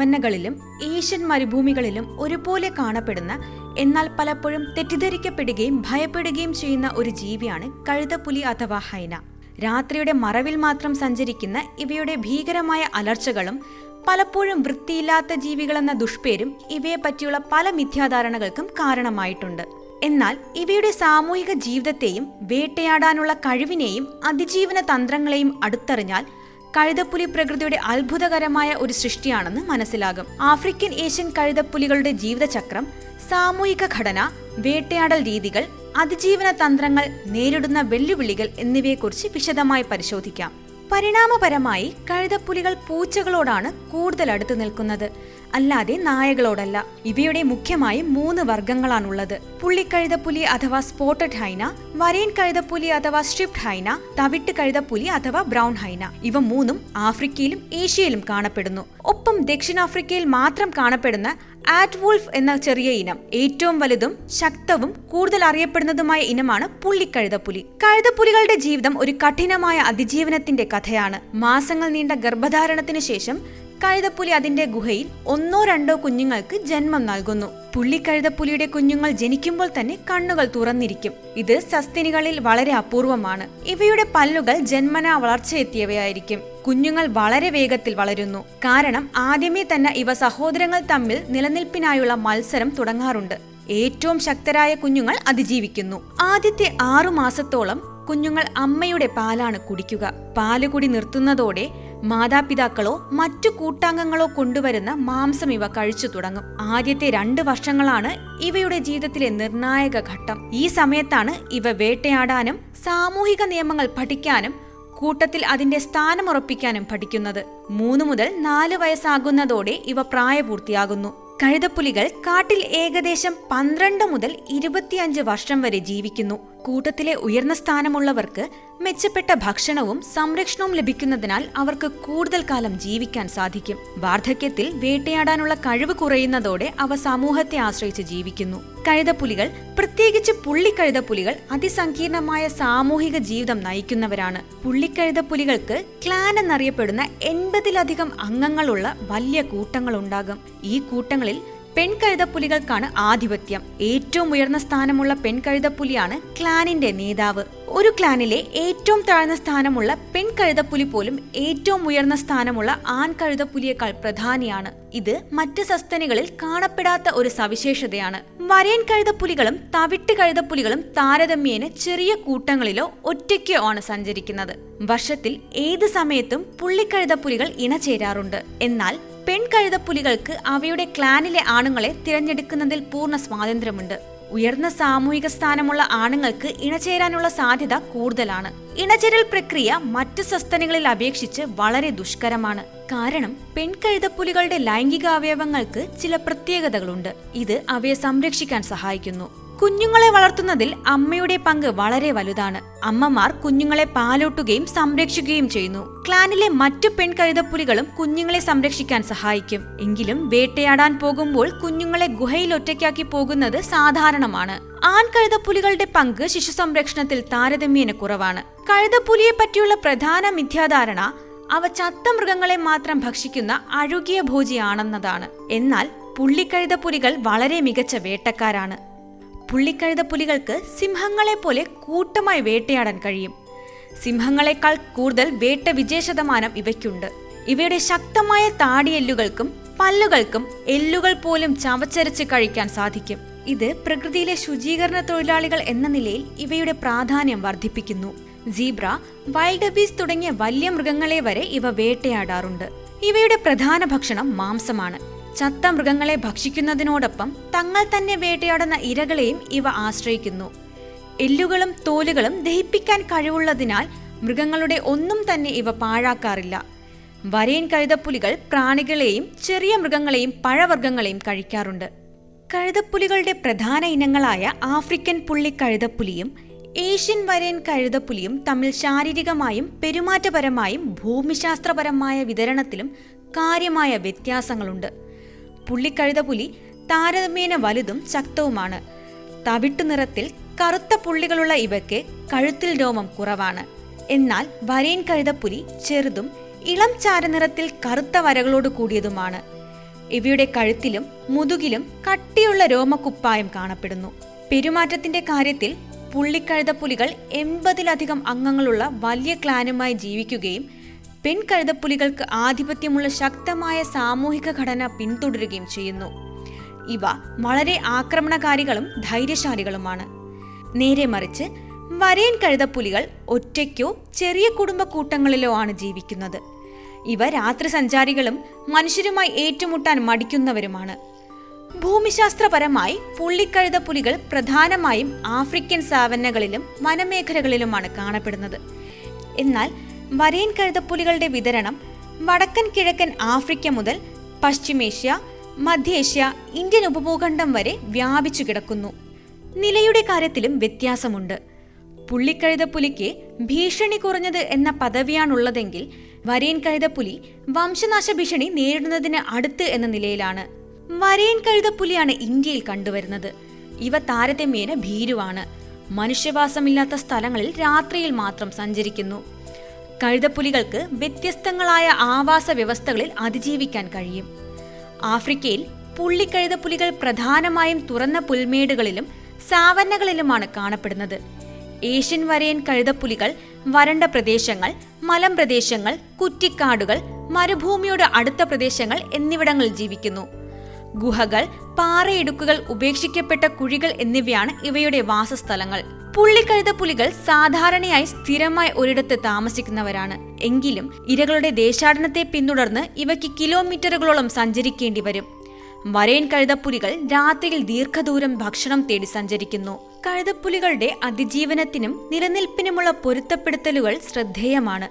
സവന്നകളിലും Asian മരുഭൂമികളിലും ഒരുപോലെ കാണപ്പെടുന്ന, എന്നാൽ പലപ്പോഴും തെറ്റിദ്ധരിക്കപ്പെടുകയും ഭയപ്പെടുകയും ചെയ്യുന്ന ഒരു ജീവിയാണ് കഴുതപ്പുലി അഥവാ ഹൈന. രാത്രിയുടെ മറവിൽ മാത്രം സഞ്ചരിക്കുന്ന ഇവയുടെ ഭീകരമായ അലർച്ചകളും പലപ്പോഴും വൃത്തിയില്ലാത്ത ജീവികളെന്ന ദുഷ്പേരും ഇവയെ പറ്റിയുള്ള പല മിഥ്യാധാരണകൾക്കും കാരണമായിട്ടുണ്ട്. എന്നാൽ ഇവയുടെ സാമൂഹിക ജീവിതത്തെയും വേട്ടയാടാനുള്ള കഴിവിനെയും അതിജീവന തന്ത്രങ്ങളെയും അടുത്തറിഞ്ഞാൽ കഴുതപ്പുലി പ്രകൃതിയുടെ അത്ഭുതകരമായ ഒരു സൃഷ്ടിയാണെന്ന് മനസ്സിലാകും. ആഫ്രിക്കൻ ഏഷ്യൻ കഴുതപ്പുലികളുടെ ജീവിതചക്രം, സാമൂഹിക ഘടന, വേട്ടയാടൽ രീതികൾ, അതിജീവന തന്ത്രങ്ങൾ, നേരിടുന്ന വെല്ലുവിളികൾ എന്നിവയെക്കുറിച്ച് വിശദമായി പരിശോധിക്കാം. പരിണാമപരമായി കഴുതപ്പുലികൾ പൂച്ചകളോടാണ് കൂടുതൽ അടുത്ത് നിൽക്കുന്നത്, അല്ലാതെ നായകളോടല്ല. ഇവയുടെ മുഖ്യമായി 3 വർഗ്ഗങ്ങളാണുള്ളത്: പുള്ളിക്കഴുതപ്പുലി അഥവാ സ്പോട്ടഡ് ഹൈന, വരയൻ കഴുതപ്പുലി അഥവാ സ്ട്രിപ്ഡ് ഹൈന, തവിട്ട് കഴുതപ്പുലി അഥവാ ബ്രൗൺ ഹൈന. ഇവ 3ഉം ആഫ്രിക്കയിലും ഏഷ്യയിലും കാണപ്പെടുന്നു. ഒപ്പം ദക്ഷിണാഫ്രിക്കയിൽ മാത്രം കാണപ്പെടുന്ന ആറ്റ് വൂൾഫ് എന്ന ചെറിയ ഇനം, ഏറ്റവും വലുതും ശക്തവും കൂടുതൽ അറിയപ്പെടുന്നതുമായ ഇനമാണ് പുള്ളിക്കഴുതപ്പുലി. കഴുതപ്പുലികളുടെ ജീവിതം ഒരു കഠിനമായ അതിജീവനത്തിന്റെ കഥയാണ്. മാസങ്ങൾ നീണ്ട ഗർഭധാരണത്തിന് ശേഷം കഴുതപ്പുലി അതിന്റെ ഗുഹയിൽ 1-2 കുഞ്ഞുങ്ങൾക്ക് ജന്മം നൽകുന്നു. പുള്ളിക്കഴുതപ്പുലിയുടെ കുഞ്ഞുങ്ങൾ ജനിക്കുമ്പോൾ തന്നെ കണ്ണുകൾ തുറന്നിരിക്കും. ഇത് സസ്തിനികളിൽ വളരെ അപൂർവമാണ്. ഇവയുടെ പല്ലുകൾ ജന്മനാ വളർച്ചയെത്തിയവയായിരിക്കും. കുഞ്ഞുങ്ങൾ വളരെ വേഗത്തിൽ വളരുന്നു. കാരണം ആദ്യമേ തന്നെ ഇവ സഹോദരങ്ങൾ തമ്മിൽ നിലനിൽപ്പിനായുള്ള മത്സരം തുടങ്ങാറുണ്ട്. ഏറ്റവും ശക്തരായ കുഞ്ഞുങ്ങൾ അതിജീവിക്കുന്നു. ആദ്യത്തെ 6 മാസത്തോളം കുഞ്ഞുങ്ങൾ അമ്മയുടെ പാലാണ് കുടിക്കുക. പാലുകുടി നിർത്തുന്നതോടെ മാതാപിതാക്കളോ മറ്റു കൂട്ടാംഗങ്ങളോ കൊണ്ടുവരുന്ന മാംസം ഇവ കഴിച്ചു തുടങ്ങും. ആദ്യത്തെ 2 വർഷങ്ങളാണ് ഇവയുടെ ജീവിതത്തിലെ നിർണായക ഘട്ടം. ഈ സമയത്താണ് ഇവ വേട്ടയാടാനും സാമൂഹിക നിയമങ്ങൾ പഠിക്കാനും കൂട്ടത്തിൽ അതിന്റെ സ്ഥാനമുറപ്പിക്കാനും പഠിക്കുന്നത്. 3 മുതൽ 4 വയസ്സാകുന്നതോടെ ഇവ പ്രായപൂർത്തിയാകുന്നു. കഴുതപ്പുലികൾ കാട്ടിൽ ഏകദേശം 12 മുതൽ 25 വർഷം വരെ ജീവിക്കുന്നു. കൂട്ടത്തിലെ ഉയർന്ന സ്ഥാനമുള്ളവർക്ക് മെച്ചപ്പെട്ട ഭക്ഷണവും സംരക്ഷണവും ലഭിക്കുന്നതിനാൽ അവർക്ക് കൂടുതൽ കാലം ജീവിക്കാൻ സാധിക്കും. വാർദ്ധക്യത്തിൽ വേട്ടയാടാനുള്ള കഴിവ് കുറയുന്നതോടെ അവ സമൂഹത്തെ ആശ്രയിച്ച് ജീവിക്കുന്നു. കഴുതപ്പുലികൾ, പ്രത്യേകിച്ച് പുള്ളിക്കഴുതപ്പുലികൾ, അതിസങ്കീർണമായ സാമൂഹിക ജീവിതം നയിക്കുന്നവരാണ്. പുള്ളിക്കഴുതപ്പുലികൾക്ക് ക്ലാൻ എന്നറിയപ്പെടുന്ന 80-ലധികം അംഗങ്ങളുള്ള വലിയ കൂട്ടങ്ങളുണ്ടാകും. ഈ കൂട്ടങ്ങളിൽ പെൺകഴുതപ്പുലികൾക്കാണ് ആധിപത്യം. ഏറ്റവും ഉയർന്ന സ്ഥാനമുള്ള പെൺകഴുതപ്പുലിയാണ് ക്ലാനിന്റെ നേതാവ്. ഒരു ക്ലാനിലെ ഏറ്റവും താഴ്ന്ന സ്ഥാനമുള്ള പെൺകഴുതപ്പുലി പോലും ഏറ്റവും ഉയർന്ന സ്ഥാനമുള്ള ആൺകഴുതപ്പുലിയേക്കാൾ പ്രധാനിയാണ്. ഇത് മറ്റ് സസ്തനികളിൽ കാണപ്പെടാത്ത ഒരു സവിശേഷതയാണ്. വരയൻ കഴുതപ്പുലികളും തവിട്ട് കഴുതപ്പുലികളും താരതമ്യേന ചെറിയ കൂട്ടങ്ങളിലോ ഒറ്റയ്ക്കോ ആണ് സഞ്ചരിക്കുന്നത്. വർഷത്തിൽ ഏത് സമയത്തും പുള്ളിക്കഴുതപ്പുലികൾ ഇണചേരാറുണ്ട്. എന്നാൽ പെൺകഴുതപ്പുലികൾക്ക് അവയുടെ ക്ലാനിലെ ആണുങ്ങളെ തിരഞ്ഞെടുക്കുന്നതിൽ പൂർണ്ണ സ്വാതന്ത്ര്യമുണ്ട്. ഉയർന്ന സാമൂഹിക സ്ഥാനമുള്ള ആണുങ്ങൾക്ക് ഇണചേരാനുള്ള സാധ്യത കൂടുതലാണ്. ഇണചേരൽ പ്രക്രിയ മറ്റ് സസ്തനികളിൽ അപേക്ഷിച്ച് വളരെ ദുഷ്കരമാണ്. കാരണം പെൺകഴുതപ്പുലികളുടെ ലൈംഗിക അവയവങ്ങൾക്ക് ചില പ്രത്യേകതകളുണ്ട്. ഇത് അവയെ സംരക്ഷിക്കാൻ സഹായിക്കുന്നു. കുഞ്ഞുങ്ങളെ വളർത്തുന്നതിൽ അമ്മയുടെ പങ്ക് വളരെ വലുതാണ്. അമ്മമാർ കുഞ്ഞുങ്ങളെ പാലൂട്ടുകയും സംരക്ഷിക്കുകയും ചെയ്യുന്നു. ക്ലാനിലെ മറ്റു പെൺകഴുതപ്പുലികളും കുഞ്ഞുങ്ങളെ സംരക്ഷിക്കാൻ സഹായിക്കും. എങ്കിലും വേട്ടയാടാൻ പോകുമ്പോൾ കുഞ്ഞുങ്ങളെ ഗുഹയിൽ ഒറ്റയ്ക്കാക്കി പോകുന്നത് സാധാരണമാണ്. ആൺകഴുതപ്പുലികളുടെ പങ്ക് ശിശു സംരക്ഷണത്തിൽ താരതമ്യേന കുറവാണ്. കഴുതപ്പുലിയെ പറ്റിയുള്ള പ്രധാന മിഥ്യാധാരണ അവ ചത്ത മൃഗങ്ങളെ മാത്രം ഭക്ഷിക്കുന്ന അഴുകിയ ഭോജിയാണെന്നതാണ്. എന്നാൽ പുള്ളിക്കഴുതപ്പുലികൾ വളരെ മികച്ച വേട്ടക്കാരാണ്. പുള്ളിക്കഴുതപ്പുലികൾക്ക് സിംഹങ്ങളെ പോലെ കൂട്ടമായി വേട്ടയാടാൻ കഴിയും. സിംഹങ്ങളെക്കാൾ കൂടുതൽ വേട്ട വിജയശതമാനം ഇവയ്ക്കുണ്ട്. ഇവയുടെ ശക്തമായ താടിയെല്ലുകൾക്കും പല്ലുകൾക്കും എല്ലുകൾ പോലും ചവച്ചരച്ച് കഴിക്കാൻ സാധിക്കും. ഇത് പ്രകൃതിയിലെ ശുചീകരണ തൊഴിലാളികൾ എന്ന നിലയിൽ ഇവയുടെ പ്രാധാന്യം വർദ്ധിപ്പിക്കുന്നു. സീബ്ര, വൈൽഡ് ബീസ്റ്റ് തുടങ്ങിയ വലിയ മൃഗങ്ങളെ വരെ ഇവ വേട്ടയാടാറുണ്ട്. ഇവയുടെ പ്രധാന ഭക്ഷണം മാംസമാണ്. ചത്ത മൃഗങ്ങളെ ഭക്ഷിക്കുന്നതിനോടൊപ്പം തങ്ങൾ തന്നെ വേട്ടയാടുന്ന ഇരകളെയും ഇവ ആശ്രയിക്കുന്നു. എല്ലുകളും തോലുകളും ദഹിപ്പിക്കാൻ കഴിവുള്ളതിനാൽ മൃഗങ്ങളുടെ ഒന്നും തന്നെ ഇവ പാഴാക്കാറില്ല. വരയൻ കഴുതപ്പുലികൾ പ്രാണികളെയും ചെറിയ മൃഗങ്ങളെയും പഴവർഗ്ഗങ്ങളെയും കഴിക്കാറുണ്ട്. കഴുതപ്പുലികളുടെ പ്രധാന ഇനങ്ങളായ ആഫ്രിക്കൻ പുള്ളിക്കഴുതപ്പുലിയും ഏഷ്യൻ വരയൻ കഴുതപ്പുലിയും തമ്മിൽ ശാരീരികമായും പെരുമാറ്റപരമായും ഭൂമിശാസ്ത്രപരമായ വിതരണത്തിലും കാര്യമായ വ്യത്യാസങ്ങളുണ്ട്. പുള്ളിക്കഴുതപ്പുലി താരതമ്യേന വലുതും ശക്തവുമാണ്. തവിട്ടു നിറത്തിൽ കറുത്ത പുള്ളികളുള്ള ഇവയ്ക്ക് കഴുത്തിൽ രോമം കുറവാണ്. എന്നാൽ വരയൻ കഴുതപ്പുലി ചെറുതും ഇളം ചാരനിറത്തിൽ കറുത്ത വരകളോട് കൂടിയതുമാണ്. ഇവയുടെ കഴുത്തിലും മുതുകിലും കട്ടിയുള്ള രോമക്കുപ്പായം കാണപ്പെടുന്നു. പെരുമാറ്റത്തിന്റെ കാര്യത്തിൽ പുള്ളിക്കഴുതപ്പുലികൾ 80-ലധികം അംഗങ്ങളുള്ള വലിയ ക്ലാനുമായി ജീവിക്കുകയും പെൺകഴുതപ്പുലികൾക്ക് ആധിപത്യമുള്ള ശക്തമായ സാമൂഹിക ഘടന പിന്തുടരുകയും ചെയ്യുന്നു. ഇവ വളരെ ആക്രമണകാരികളും ധൈര്യശാലികളുമാണ്. നേരെ മറിച്ച് വരയൻ കഴുതപ്പുലികൾ ഒറ്റയ്ക്കോ ചെറിയ കുടുംബ കൂട്ടങ്ങളിലോ ആണ് ജീവിക്കുന്നത്. ഇവ രാത്രി സഞ്ചാരികളും മനുഷ്യരുമായി ഏറ്റുമുട്ടാൻ മടിക്കുന്നവരുമാണ്. ഭൂമിശാസ്ത്രപരമായി പുള്ളിക്കഴുതപ്പുലികൾ പ്രധാനമായും ആഫ്രിക്കൻ സാവന്നകളിലും വനമേഖലകളിലുമാണ് കാണപ്പെടുന്നത്. എന്നാൽ വരയൻ കഴുതപ്പുലികളുടെ വിതരണം വടക്കൻ കിഴക്കൻ ആഫ്രിക്ക മുതൽ പശ്ചിമേഷ്യ, മധ്യേഷ്യ, ഇന്ത്യൻ ഉപഭൂഖണ്ഡം വരെ വ്യാപിച്ചു കിടക്കുന്നു. നിലയുടെ കാര്യത്തിലും വ്യത്യാസമുണ്ട്. പുള്ളിക്കഴുതപ്പുലിക്ക് ഭീഷണി കുറഞ്ഞത് എന്ന പദവിയാണുള്ളതെങ്കിൽ വരയൻ കഴുതപ്പുലി വംശനാശ ഭീഷണി നേരിടുന്നതിന് അടുത്ത് എന്ന നിലയിലാണ്. വരയൻ കഴുതപ്പുലിയാണ് ഇന്ത്യയിൽ കണ്ടുവരുന്നത്. ഇവ താരതമ്യേന ഭീരുവാണ്. മനുഷ്യവാസമില്ലാത്ത സ്ഥലങ്ങളിൽ രാത്രിയിൽ മാത്രം സഞ്ചരിക്കുന്നു. കഴുതപ്പുലികൾക്ക് വ്യത്യസ്തങ്ങളായ ആവാസ വ്യവസ്ഥകളിൽ അതിജീവിക്കാൻ കഴിയും. ആഫ്രിക്കയിൽ പുള്ളിക്കഴുതപ്പുലികൾ പ്രധാനമായും തുറന്ന പുൽമേടുകളിലും സാവന്നകളിലുമാണ് കാണപ്പെടുന്നത്. ഏഷ്യൻ വരയൻ കഴുതപ്പുലികൾ വരണ്ട പ്രദേശങ്ങൾ, മലമ്പ്രദേശങ്ങൾ, കുറ്റിക്കാടുകൾ, മരുഭൂമിയോട് അടുത്ത പ്രദേശങ്ങൾ എന്നിവിടങ്ങളിൽ ജീവിക്കുന്നു. ഗുഹകൾ, പാറയിടുക്കുകൾ, ഉപേക്ഷിക്കപ്പെട്ട കുഴികൾ എന്നിവയാണ് ഇവയുടെ വാസസ്ഥലങ്ങൾ. പുള്ളിക്കഴുതപ്പുലികൾ സാധാരണയായി സ്ഥിരമായി ഒരിടത്ത് താമസിക്കുന്നവരാണ്. എങ്കിലും ഇരകളുടെ ദേശാടനത്തെ പിന്തുടർന്ന് ഇവയ്ക്ക് കിലോമീറ്ററുകളോളം സഞ്ചരിക്കേണ്ടി വരും. വരയൻ കഴുതപ്പുലികൾ രാത്രിയിൽ ദീർഘദൂരം ഭക്ഷണം തേടി സഞ്ചരിക്കുന്നു. കഴുതപ്പുലികളുടെ അതിജീവനത്തിനും നിലനിൽപ്പിനുമുള്ള പൊരുത്തപ്പെടുത്തലുകൾ ശ്രദ്ധേയമാണ്.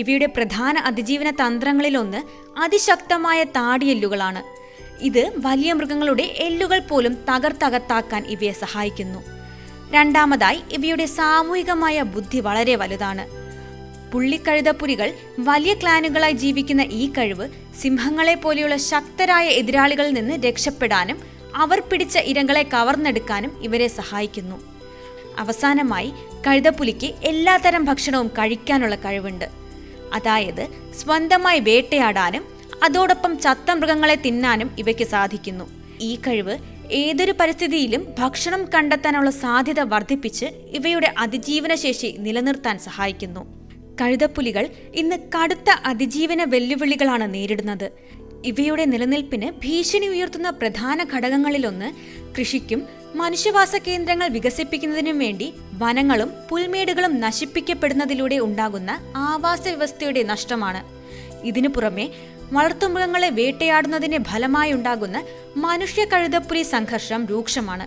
ഇവയുടെ പ്രധാന അതിജീവന തന്ത്രങ്ങളിലൊന്ന് അതിശക്തമായ താടിയെല്ലുകളാണ്. ഇത് വലിയ മൃഗങ്ങളുടെ എല്ലുകൾ പോലും തകർത്തകത്താക്കാൻ ഇവയെ സഹായിക്കുന്നു. രണ്ടാമതായി, ഇവയുടെ സാമൂഹികമായ ബുദ്ധി വളരെ വലുതാണ്. പുള്ളിക്കഴുതപ്പുലികൾ വലിയ ക്ലാനുകളായി ജീവിക്കുന്ന ഈ കഴിവ് സിംഹങ്ങളെ പോലെയുള്ള ശക്തരായ എതിരാളികളിൽ നിന്ന് രക്ഷപ്പെടാനും അവർ പിടിച്ച ഇരകളെ കവർന്നെടുക്കാനും ഇവരെ സഹായിക്കുന്നു. അവസാനമായി, കഴുതപ്പുലിക്ക് എല്ലാത്തരം ഭക്ഷണവും കഴിക്കാനുള്ള കഴിവുണ്ട്. അതായത് സ്വന്തമായി വേട്ടയാടാനും അതോടൊപ്പം ചത്ത മൃഗങ്ങളെ തിന്നാനും ഇവയ്ക്ക് സാധിക്കുന്നു. ഈ കഴിവ് ഏതൊരു പരിസ്ഥിതിയിലും ഭക്ഷണം കണ്ടെത്താനുള്ള സാധ്യത വർദ്ധിപ്പിച്ച് ഇവയുടെ അതിജീവനശേഷി നിലനിർത്താൻ സഹായിക്കുന്നു. കഴുതപ്പുലികൾ ഇന്ന് കടുത്ത അതിജീവന വെല്ലുവിളികളാണ് നേരിടുന്നത്. ഇവയുടെ നിലനിൽപ്പിന് ഭീഷണി ഉയർത്തുന്ന പ്രധാന ഘടകങ്ങളിലൊന്ന് കൃഷിക്കും മനുഷ്യവാസ കേന്ദ്രങ്ങൾ വികസിപ്പിക്കുന്നതിനും വേണ്ടി വനങ്ങളും പുൽമേടുകളും നശിപ്പിക്കപ്പെടുന്നതിലൂടെ ഉണ്ടാകുന്ന ആവാസ വ്യവസ്ഥയുടെ നഷ്ടമാണ്. ഇതിനു പുറമെ വളർത്തുമൃഗങ്ങളെ വേട്ടയാടുന്നതിന്റെ ഫലമായി ഉണ്ടാകുന്ന മനുഷ്യ കഴുതപ്പുലി സംഘർഷം രൂക്ഷമാണ്.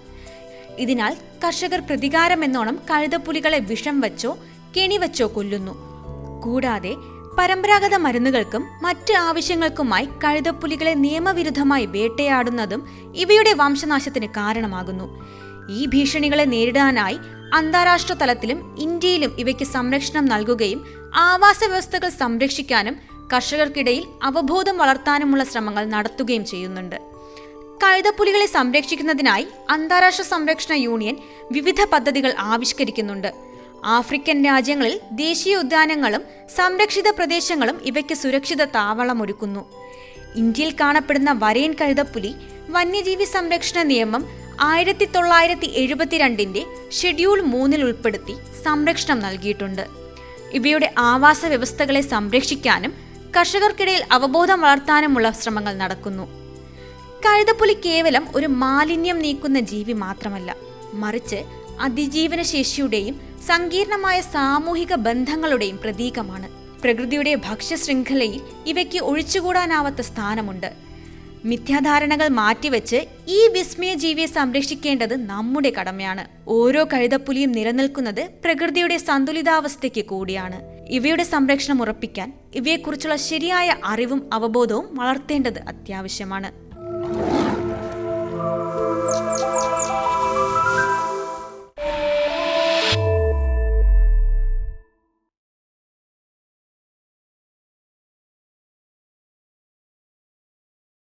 ഇതിനാൽ കർഷകർ പ്രതികാരമെന്നോണം കഴുതപ്പുലികളെ വിഷം വച്ചോ കെണിവച്ചോ കൊല്ലുന്നു. കൂടാതെ പരമ്പരാഗത മരുന്നുകൾക്കും മറ്റ് ആവശ്യങ്ങൾക്കുമായി കഴുതപ്പുലികളെ നിയമവിരുദ്ധമായി വേട്ടയാടുന്നതും ഇവയുടെ വംശനാശത്തിന് കാരണമാകുന്നു. ഈ ഭീഷണികളെ നേരിടാനായി അന്താരാഷ്ട്ര തലത്തിലും ഇന്ത്യയിലും ഇവയ്ക്ക് സംരക്ഷണം നൽകുകയും ആവാസ വ്യവസ്ഥകൾ സംരക്ഷിക്കാനും കർഷകർക്കിടയിൽ അവബോധം വളർത്താനുമുള്ള ശ്രമങ്ങൾ നടത്തുകയും ചെയ്യുന്നുണ്ട്. കഴുതപ്പുലികളെ സംരക്ഷിക്കുന്നതിനായി അന്താരാഷ്ട്ര സംരക്ഷണ യൂണിയൻ വിവിധ പദ്ധതികൾ ആവിഷ്കരിക്കുന്നുണ്ട്. ആഫ്രിക്കൻ രാജ്യങ്ങളിൽ ദേശീയ ഉദ്യാനങ്ങളും സംരക്ഷിത പ്രദേശങ്ങളും ഇവയ്ക്ക് സുരക്ഷിത താവളമൊരുക്കുന്നു. ഇന്ത്യയിൽ കാണപ്പെടുന്ന വരയൻ കഴുതപ്പുലി വന്യജീവി സംരക്ഷണ നിയമം 1972 ഷെഡ്യൂൾ 3 ഉൾപ്പെടുത്തി സംരക്ഷണം നൽകിയിട്ടുണ്ട്. ഇവയുടെ ആവാസ വ്യവസ്ഥകളെ സംരക്ഷിക്കാനും കർഷകർക്കിടയിൽ അവബോധം വളർത്താനുമുള്ള ശ്രമങ്ങൾ നടക്കുന്നു. കഴുതപ്പുലി കേവലം ഒരു മാലിന്യം നീക്കുന്ന ജീവി മാത്രമല്ല, മറിച്ച് അതിജീവന ശേഷിയുടെയും സങ്കീർണമായ സാമൂഹിക ബന്ധങ്ങളുടെയും പ്രതീകമാണ്. പ്രകൃതിയുടെ ഭക്ഷ്യശൃംഖലയിൽ ഇവയ്ക്ക് ഒഴിച്ചുകൂടാനാവാത്ത സ്ഥാനമുണ്ട്. മിഥ്യാധാരണകൾ മാറ്റിവെച്ച് ഈ വിസ്മയ ജീവിയെ സംരക്ഷിക്കേണ്ടത് നമ്മുടെ കടമയാണ്. ഓരോ കഴുതപ്പുലിയും നിലനിൽക്കുന്നത് പ്രകൃതിയുടെ സന്തുലിതാവസ്ഥയ്ക്ക് കൂടിയാണ്. ഇവയുടെ സംരക്ഷണം ഉറപ്പിക്കാൻ ഇവയെക്കുറിച്ചുള്ള ശരിയായ അറിവും അവബോധവും വളർത്തേണ്ടത് അത്യാവശ്യമാണ്.